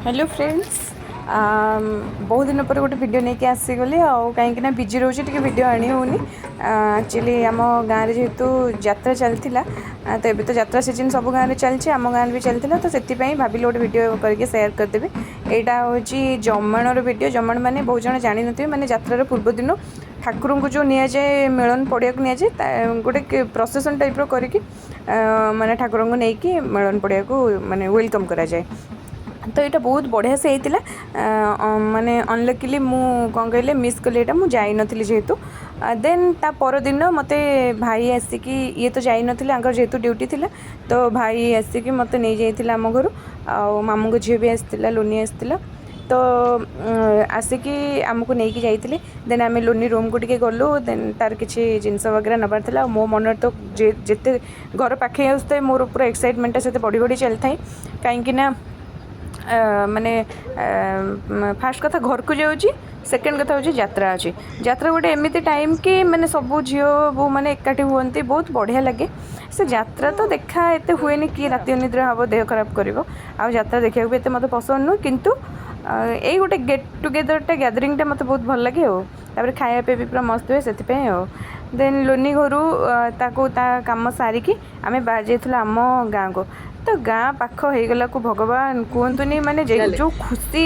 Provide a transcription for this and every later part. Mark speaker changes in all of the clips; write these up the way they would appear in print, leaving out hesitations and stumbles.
Speaker 1: Hello friends. बहुत दिन पर गोटे वीडियो नहीं आसीगली कहीं बिजी रोचे टी वीडियो आनी होनी। एक्चुअली आम गाँव में जेहेतु यात्रा चलती तो ये तो यात्रा सीजन सब गाँव में चलती आम गाँव भी चलता तो से भाविल गोटे वीडियो करके शेयर करदेवी। यहाँ हूँ जमणर वीडियो। जमण मैंने बहुत जन जान थे मैंने यात्रार पूर्व दिन ठाकुर को जो नि जाए मिलन पड़िया को नि जाए गोटे प्रोसेसन टाइप करके माने ठाकुर को लेकिन मिलन पड़िया को माने वेलकम करा जाए। तो यहाँ बहुत बढ़िया से होता माने अनलकिली मु कौन कहले मिस कली यहाँ मुझे नी जेहेतु देन ता पर दिन मत भाई आसिक ये तो जाई नथिले जेहेतु ड्यूटी थिला तो भाई आसिक मत नहीं जाइए आम घर मामू को झील भी आसला लोनी आसला तो आसिक आमको नहीं जाइए। देन आम लोनी रूम को टिके गलु देन तार किसी जिनस वगैरह नबार था मो मन तो जिते घर पाखे आसते मोर पूरा एक्साइटमेंटा से बढ़ी बढ़ी चली था कहीं माने फास्ट कथा घर को जाऊँगी सेकेंड कथा हूँ यात्रा अच्छी यात्रा गोटे एमती टाइम कि माने सब झील बो मैंने एकाठी हुए बहुत बढ़िया लगे से यात्रा तो देखा एत हुए कि राति अनिद्रा हम देह खराब कर यात्रा देखा भी एत मत पसंद नुह किंतु यही गोटे गेट टुगेदरटा गैदरिंगटा मत बहुत भल लगे और खाया पे भी पूरा मस्त हुए से देन लोनी घर ताकू कम सारिकी आम बाहर आम गाँ को तो गाँ पाख होगला को भगवान कहतुनी माने जो खुशी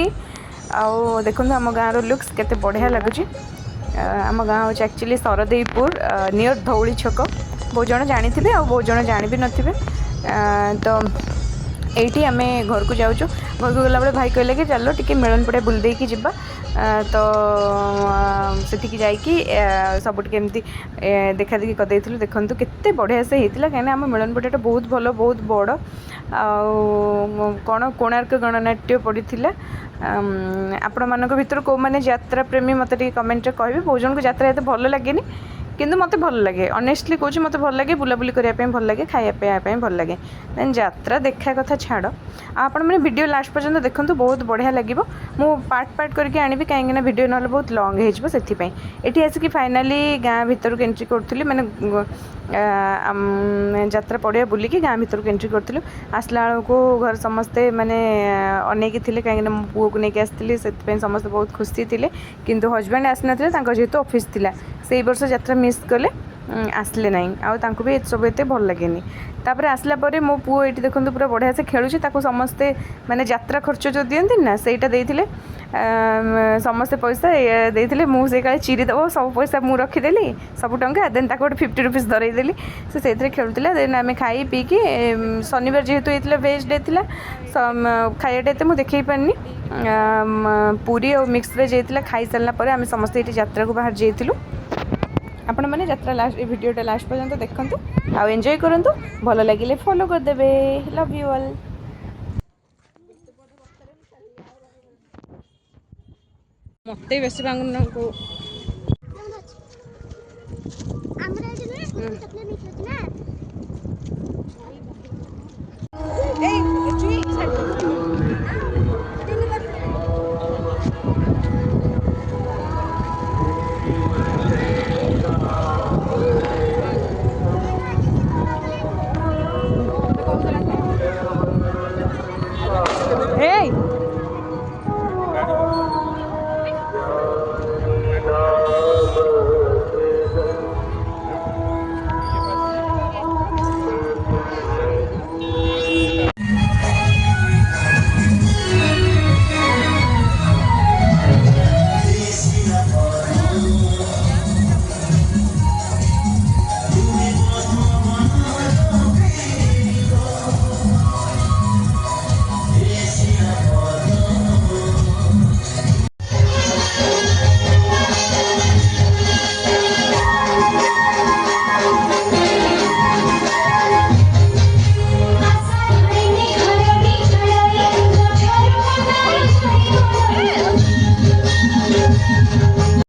Speaker 1: आउ देखो आम गाँव लुक्स केते बढ़िया लगुच। आम गाँ हूँ एक्चुअली सरदेईपुर नियर धौली छक बहुत जन जानी थे आ बहुत जन जान भी नथिबे। तो यही आम घर को जाऊँ घर को गला बेले भाई कहले कि चलो टी मिलन पड़े बुल देकी जिबा तो सेठिकी जाइकी सब एमती देखा देखी करदेलु देखूँ केते बढ़िया से होता कहीं आम मिलन पड़ियाटा बहुत भल बहुत बड़ कौन कोणार्क गणनाट्य पड़ा आपण मान भर कौ मैंने यात्रा प्रेमी मत कमेंट कहे बहुत जन को यात्रा एत भल लगे किंतु मत भल लगे ऑनेस्टली कौच मत भल लगे बुलाबुली करने भल लगे खायापी भल लगे देन यात्रा देखा कथा छाड़ आपण मैंने वीडियो लास्ट पर्यंत देखूँ बहुत बढ़िया लगे मु पार्ट पार्ट करके आनी कहीं वीडियो ना बहुत लंग होती आसिक फाइनाली गाँ भीतर को एंट्री करूँ मैंने यात्रा पड़िया बुलिकी गाँ भीतर को एंट्री करूँ आसला को घर समस्ते माने अनेक थे कहीं मो पुओ को लेकिन आसती से समस्ते बहुत खुशी थे किंतु हजबैंड आसी ना जेहेतु ऑफिस थिला से वर्ष यात्रा मिस कले आसले ना आउ भी सब एत भल लगे तापर आसला परे मो पुओ ये देखो पूरा बढ़िया से खेलुचे समस्ते माने यात्रा खर्च जो दियंती ना सेटा देइथिले समस्ते पैसा देइथिले मु से काले चिरी दबो सब पैसा मु रखीदेली सब टंका देन ताको 50 रुपीस धरईदेली से खेलुला देन आम खाई पी कि शनिवार जेहेतु होता वेज डे थिला खाइटा एत मुझे देखी पारनी पूरी और मिक्स वेज होता खाई सारा पर आम समस्ते ये यात्रा को बाहर जाइलु आपण मैंने यात्रा लास्ट वीडियोटा लास्ट पर्यंत देखंतु आउ एंजॉय करंतु भल लगिले फॉलो करदेबे। Love you all. मते बेसी बांगुन को